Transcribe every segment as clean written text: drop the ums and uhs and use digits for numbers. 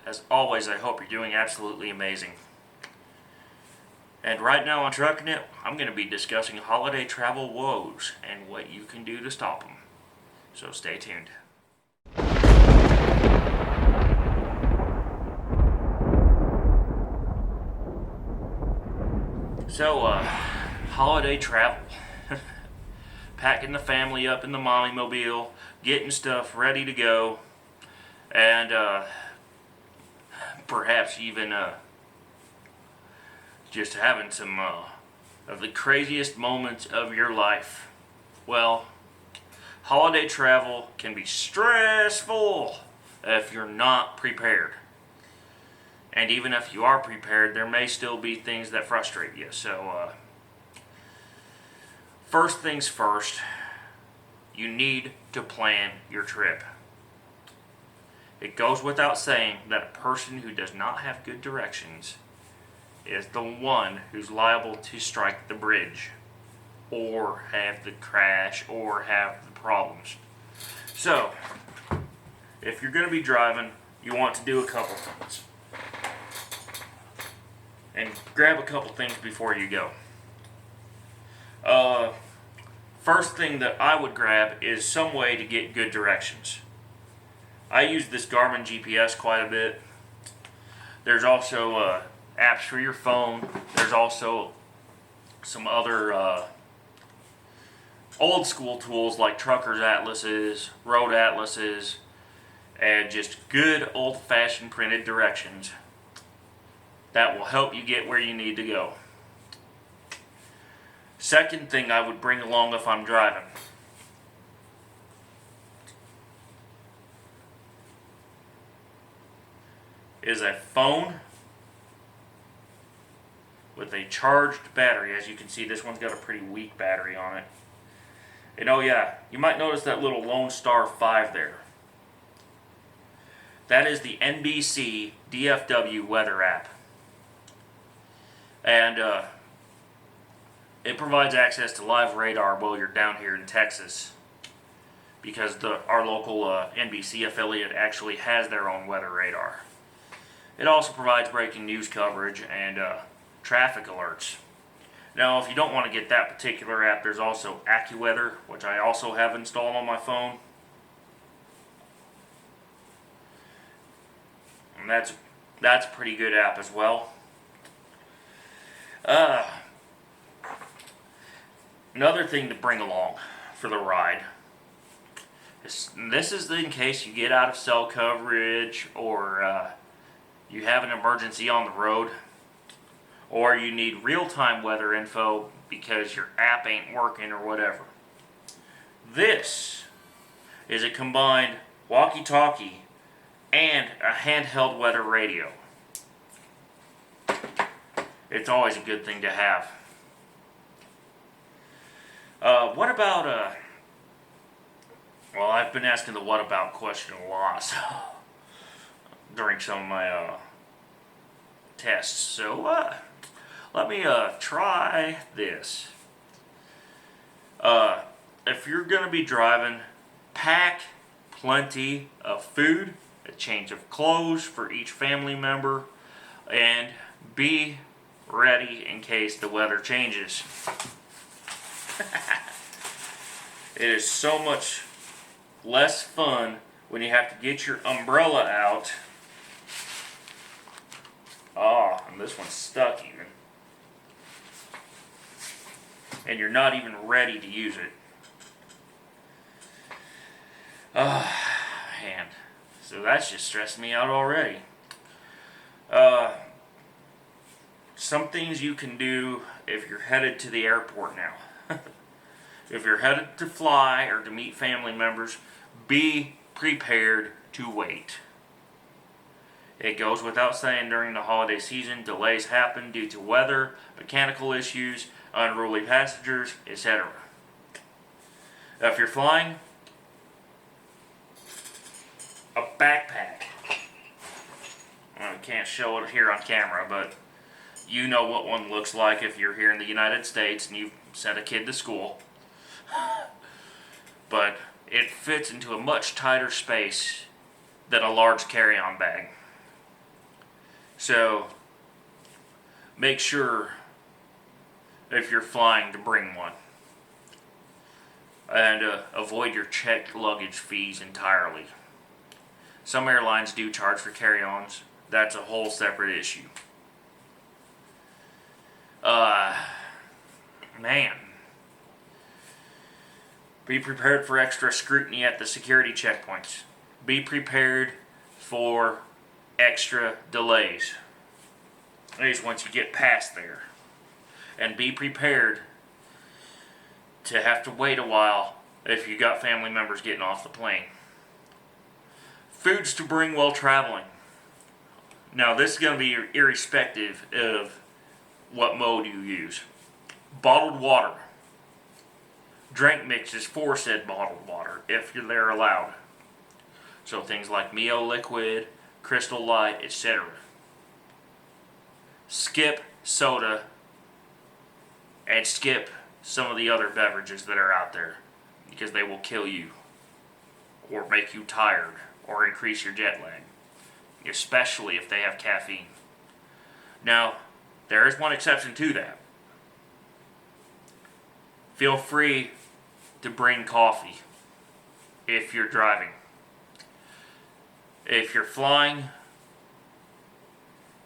As always, I hope you're doing absolutely amazing. And right now on Truckin It, I'm going to be discussing holiday travel woes and what you can do to stop them. So stay tuned. So, holiday travel. Packing the family up in the mommy mobile, getting stuff ready to go, and perhaps even just having some of the craziest moments of your life. Well, holiday travel can be stressful if you're not prepared. And even if you are prepared, there may still be things that frustrate you. So, first things first, you need to plan your trip. It goes without saying that a person who does not have good directions is the one who's liable to strike the bridge, or have the crash, or have the problems. So, if you're going to be driving, you want to do a couple things. And grab a couple things before you go. First thing that I would grab is some way to get good directions. I use this Garmin GPS quite a bit. There's also apps for your phone. There's also some other old school tools like truckers' atlases, road atlases, and just good old-fashioned printed directions that will help you get where you need to go. Second thing I would bring along if I'm driving is a phone with a charged battery. As you can see, this one's got a pretty weak battery on it. And oh yeah, you might notice that little Lone Star 5 there. That is the NBC DFW weather app. And it provides access to live radar while you're down here in Texas, because our local NBC affiliate actually has their own weather radar. It also provides breaking news coverage and traffic alerts. Now, if you don't want to get that particular app, there's also AccuWeather, which I also have installed on my phone. And that's a pretty good app as well. Another thing to bring along for the ride is, this is in case you get out of cell coverage, or you have an emergency on the road, or you need real-time weather info because your app ain't working or whatever. This is a combined walkie-talkie and a handheld weather radio. It's always a good thing to have. What about, well, I've been asking the what about question a lot during some of my tests. So let me try this. If you're going to be driving, pack plenty of food, a change of clothes for each family member, and be ready in case the weather changes. It is so much less fun when you have to get your umbrella out. Oh, and this one's stuck even. And you're not even ready to use it. Man. So that's just stressed me out already. Some things you can do if you're headed to the airport now. If you're headed to fly or to meet family members, be prepared to wait. It goes without saying, during the holiday season, delays happen due to weather, mechanical issues, unruly passengers, etc. If you're flying, a backpack. I can't show it here on camera, but you know what one looks like if you're here in the United States and you've sent a kid to school. But it fits into a much tighter space than a large carry-on bag. So make sure if you're flying to bring one. And avoid your checked luggage fees entirely. Some airlines do charge for carry-ons. That's a whole separate issue. Man. Be prepared for extra scrutiny at the security checkpoints. Be prepared for extra delays. At least once you get past there. And be prepared to have to wait a while if you got family members getting off the plane. Foods to bring while traveling. Now this is going to be irrespective of what mode you use. Bottled water. Drink mixes for said bottled water if they're allowed. So things like Mio Liquid, Crystal Light, etc. Skip soda and skip some of the other beverages that are out there because they will kill you or make you tired or increase your jet lag, especially if they have caffeine. Now, there is one exception to that. Feel free to bring coffee if you're driving. If you're flying,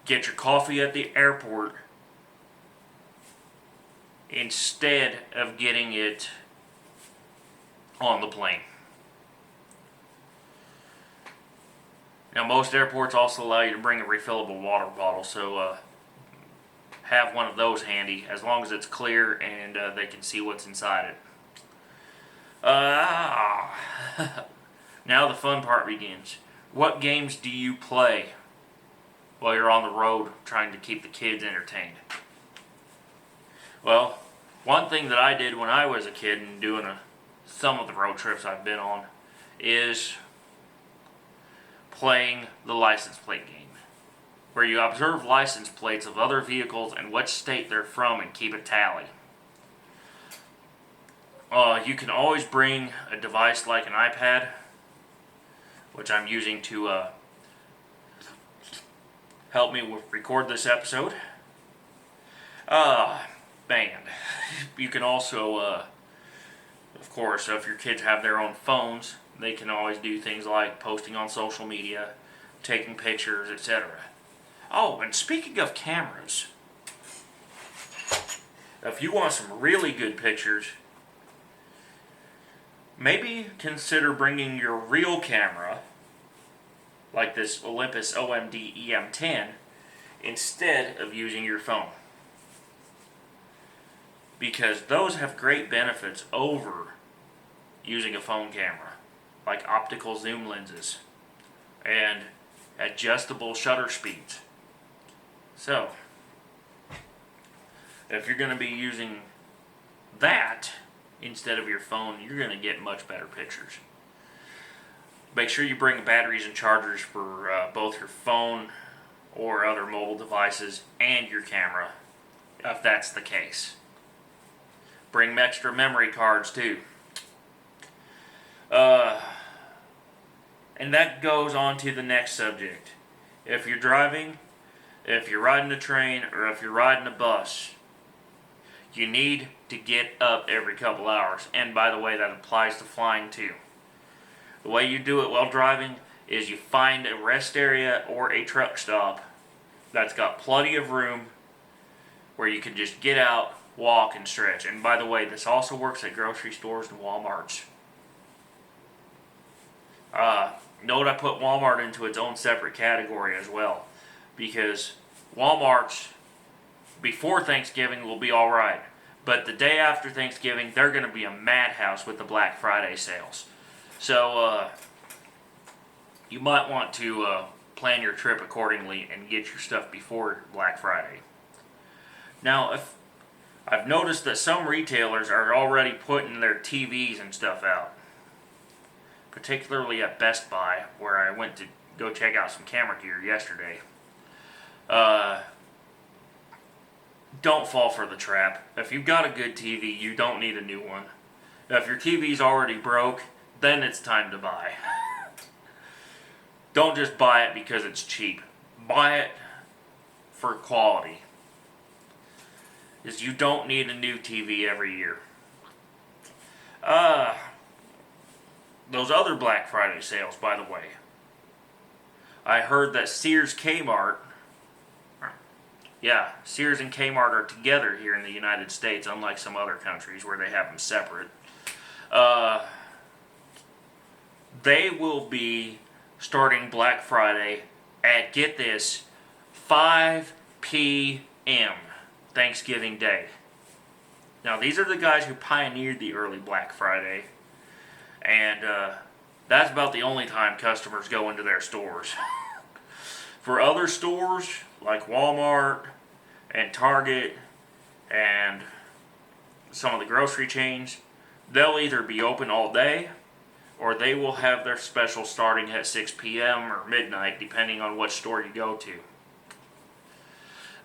get your coffee at the airport instead of getting it on the plane. Now most airports also allow you to bring a refillable water bottle, so have one of those handy as long as it's clear and they can see what's inside it. Now the fun part begins. What games do you play while you're on the road trying to keep the kids entertained? Well, one thing that I did when I was a kid and doing some of the road trips I've been on is playing the license plate game, where you observe license plates of other vehicles and what state they're from and keep a tally. You can always bring a device like an iPad, which I'm using to help me record this episode. Man, you can also, of course, if your kids have their own phones, they can always do things like posting on social media, taking pictures, etc. Oh, and speaking of cameras, if you want some really good pictures, maybe consider bringing your real camera, like this Olympus OMD EM10, instead of using your phone. Because those have great benefits over using a phone camera, like optical zoom lenses and adjustable shutter speeds. So, if you're going to be using that instead of your phone, you're going to get much better pictures. Make sure you bring batteries and chargers for both your phone or other mobile devices and your camera, if that's the case. Bring extra memory cards too. And that goes on to the next subject. If you're driving, if you're riding a train, or if you're riding a bus, you need to get up every couple hours. And by the way, that applies to flying too. The way you do it while driving is you find a rest area or a truck stop that's got plenty of room where you can just get out, walk, and stretch. And by the way, this also works at grocery stores and Walmarts. Note I put Walmart into its own separate category as well, because Walmart's before Thanksgiving will be alright, but the day after Thanksgiving they're going to be a madhouse with the Black Friday sales. So you might want to plan your trip accordingly and get your stuff before Black Friday. Now, if I've noticed that some retailers are already putting their TVs and stuff out, particularly at Best Buy, where I went to go check out some camera gear yesterday. Don't fall for the trap. If you've got a good TV, you don't need a new one. If your TV's already broke, then it's time to buy. Don't just buy it because it's cheap. Buy it for quality is you don't need a new TV every year. Those other Black Friday sales, by the way. I heard that Sears and Kmart are together here in the United States, unlike some other countries where they have them separate. They will be starting Black Friday at, get this, 5 p.m. Thanksgiving Day. Now, these are the guys who pioneered the early Black Friday, and that's about the only time customers go into their stores. For other stores, like Walmart and Target and some of the grocery chains, they'll either be open all day, or they will have their special starting at 6 p.m. or midnight, depending on what store you go to.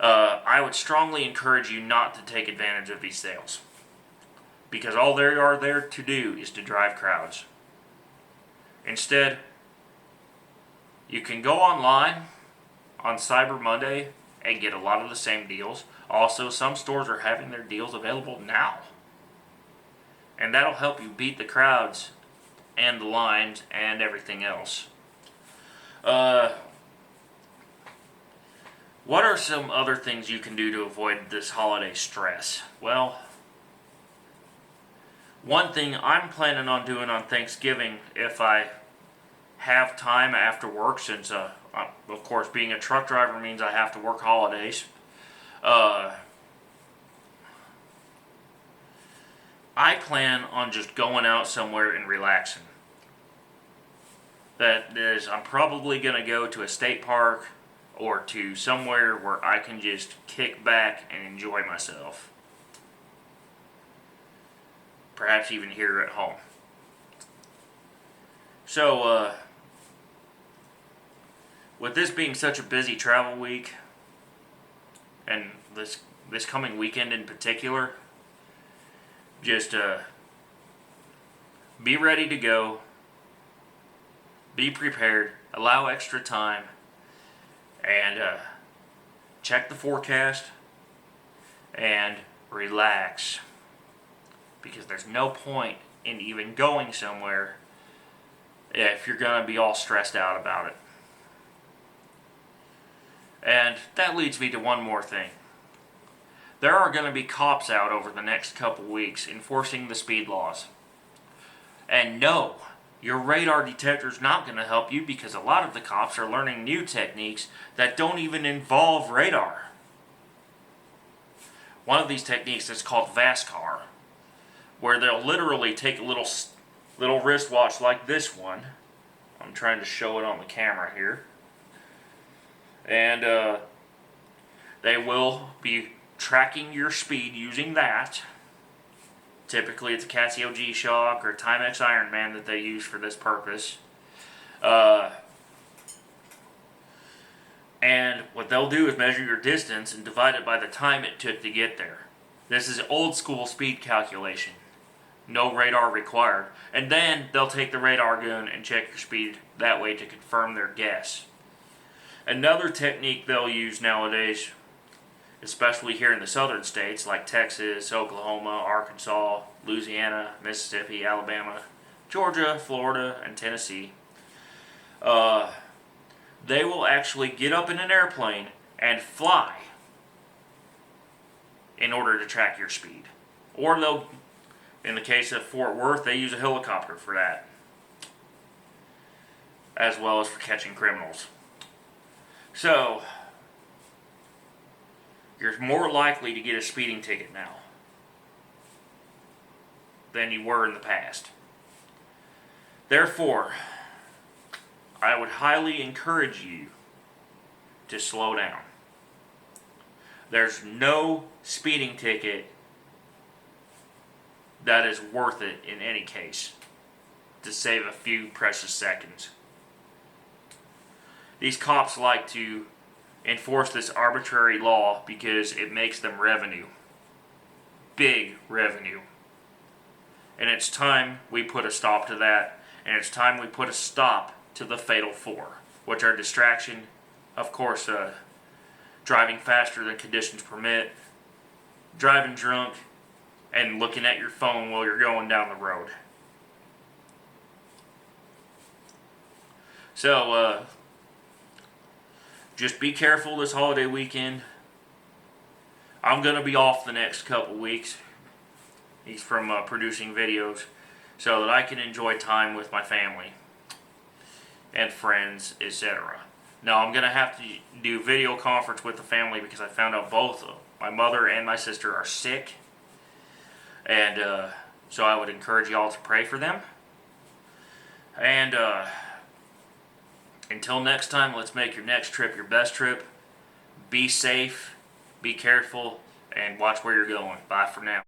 I would strongly encourage you not to take advantage of these sales, because all they are there to do is to drive crowds. Instead, you can go online on Cyber Monday and get a lot of the same deals. Also, some stores are having their deals available now, and that'll help you beat the crowds and the lines and everything else. What are some other things you can do to avoid this holiday stress? Well, one thing I'm planning on doing on Thanksgiving, if I have time after work, since of course being a truck driver means I have to work holidays, I plan on just going out somewhere and relaxing. That is, I'm probably going to go to a state park or to somewhere where I can just kick back and enjoy myself. Perhaps even here at home. So, with this being such a busy travel week, and this coming weekend in particular, just be ready to go, be prepared, allow extra time, and check the forecast and relax, because there's no point in even going somewhere if you're going to be all stressed out about it. And that leads me to one more thing. There are going to be cops out over the next couple weeks enforcing the speed laws. And no, your radar detector is not going to help you, because a lot of the cops are learning new techniques that don't even involve radar. One of these techniques is called VASCAR, where they'll literally take a little wristwatch like this one. I'm trying to show it on the camera here. And they will be tracking your speed using that. Typically it's a Casio G-Shock or a Timex Ironman that they use for this purpose. And what they'll do is measure your distance and divide it by the time it took to get there. This is old school speed calculation. No radar required. And then they'll take the radar gun and check your speed that way to confirm their guess. Another technique they'll use nowadays, especially here in the southern states like Texas, Oklahoma, Arkansas, Louisiana, Mississippi, Alabama, Georgia, Florida, and Tennessee, they will actually get up in an airplane and fly in order to track your speed. Or they'll, in the case of Fort Worth, they use a helicopter for that, as well as for catching criminals. So, you're more likely to get a speeding ticket now than you were in the past. Therefore, I would highly encourage you to slow down. There's no speeding ticket that is worth it in any case to save a few precious seconds. These cops like to enforce this arbitrary law because it makes them revenue. Big revenue. And it's time we put a stop to that. And it's time we put a stop to the Fatal Four, which are distraction, of course, driving faster than conditions permit, driving drunk, and looking at your phone while you're going down the road. So, just be careful this holiday weekend. I'm going to be off the next couple weeks. He's from producing videos so that I can enjoy time with my family and friends, etc. Now, I'm going to have to do video conference with the family because I found out both my mother and my sister are sick. And so I would encourage y'all to pray for them. And until next time, let's make your next trip your best trip. Be safe, be careful, and watch where you're going. Bye for now.